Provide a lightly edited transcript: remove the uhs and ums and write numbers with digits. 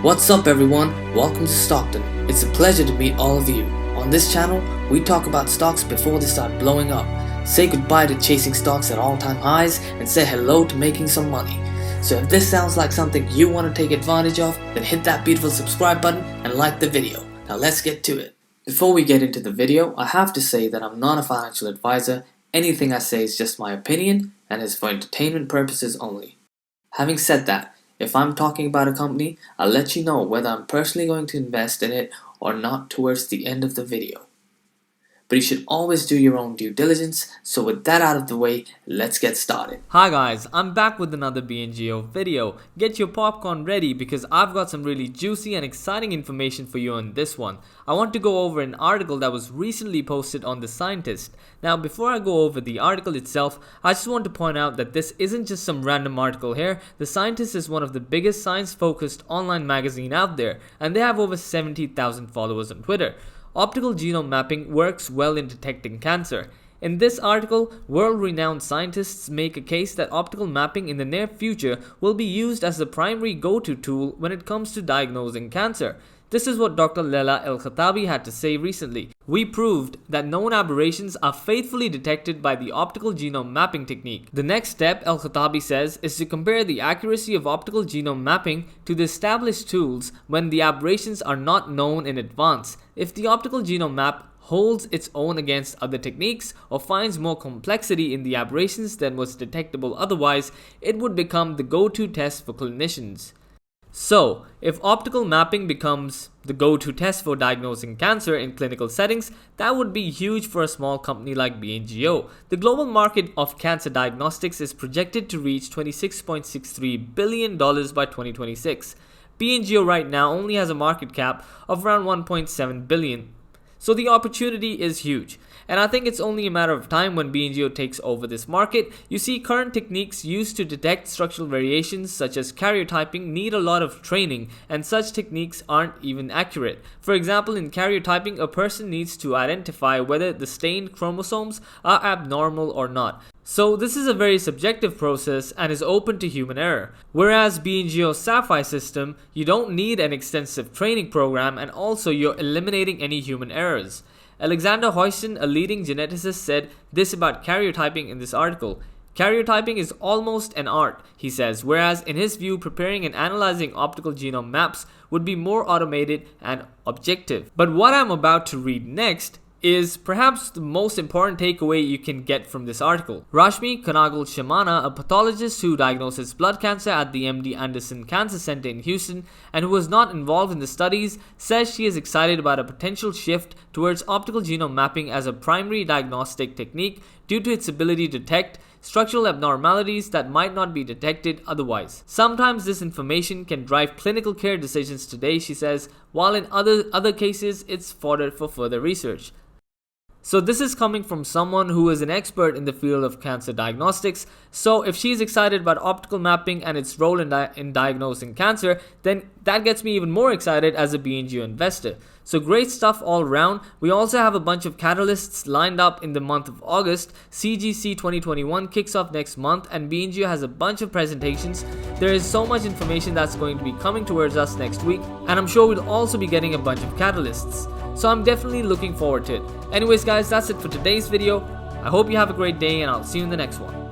What's up everyone, welcome to Stockton. It's a pleasure to meet all of you. On this channel, we talk about stocks before they start blowing up, say goodbye to chasing stocks at all-time highs, and say hello to making some money. So if this sounds like something you want to take advantage of, then hit that beautiful subscribe button and like the video. Now let's get to it. Before we get into the video, I have to say that I'm not a financial advisor. Anything I say is just my opinion and is for entertainment purposes only. Having said that, if I'm talking about a company, I'll let you know whether I'm personally going to invest in it or not towards the end of the video. But you should always do your own due diligence, so with that out of the way, let's get started. Hi guys, I'm back with another BNGO video. Get your popcorn ready because I've got some really juicy and exciting information for you on this one. I want to go over an article that was recently posted on The Scientist. Now before I go over the article itself, I just want to point out that this isn't just some random article here. The Scientist is one of the biggest science-focused online magazine out there, and they have over 70,000 followers on Twitter. Optical genome mapping works well in detecting cancer. In this article, world-renowned scientists make a case that optical mapping in the near future will be used as the primary go-to tool when it comes to diagnosing cancer. This is what Dr. Leila El-Khattabi had to say recently. We proved that known aberrations are faithfully detected by the optical genome mapping technique. The next step, El-Khattabi says, is to compare the accuracy of optical genome mapping to the established tools when the aberrations are not known in advance. If the optical genome map holds its own against other techniques or finds more complexity in the aberrations than was detectable otherwise, it would become the go-to test for clinicians. So, if optical mapping becomes the go-to test for diagnosing cancer in clinical settings, that would be huge for a small company like BNGO. The global market of cancer diagnostics is projected to reach $26.63 billion by 2026. BNGO right now only has a market cap of around $1.7 billion. So the opportunity is huge, and I think it's only a matter of time when BNGO takes over this market. You see, current techniques used to detect structural variations such as karyotyping need a lot of training, and such techniques aren't even accurate. For example, in karyotyping, a person needs to identify whether the stained chromosomes are abnormal or not. So this is a very subjective process and is open to human error. Whereas BNGO's Sapphire system, you don't need an extensive training program, and also you're eliminating any human errors. Alexander Hoyson, a leading geneticist, said this about karyotyping in this article. Karyotyping is almost an art, he says, whereas in his view, preparing and analyzing optical genome maps would be more automated and objective. But what I'm about to read next is perhaps the most important takeaway you can get from this article. Rashmi Kanagal-Shamana, a pathologist who diagnoses blood cancer at the MD Anderson Cancer Center in Houston and who was not involved in the studies, says she is excited about a potential shift towards optical genome mapping as a primary diagnostic technique due to its ability to detect structural abnormalities that might not be detected otherwise. Sometimes this information can drive clinical care decisions today, she says, while in other cases it's fodder for further research. So this is coming from someone who is an expert in the field of cancer diagnostics. So if she's excited about optical mapping and its role in diagnosing cancer, then that gets me even more excited as a BNGO investor. So great stuff all around. We also have a bunch of catalysts lined up in the month of August. CGC 2021 kicks off next month and BNGO has a bunch of presentations. There is so much information that's going to be coming towards us next week, and I'm sure we'll also be getting a bunch of catalysts. So I'm definitely looking forward to it. Anyways guys, that's it for today's video. I hope you have a great day and I'll see you in the next one.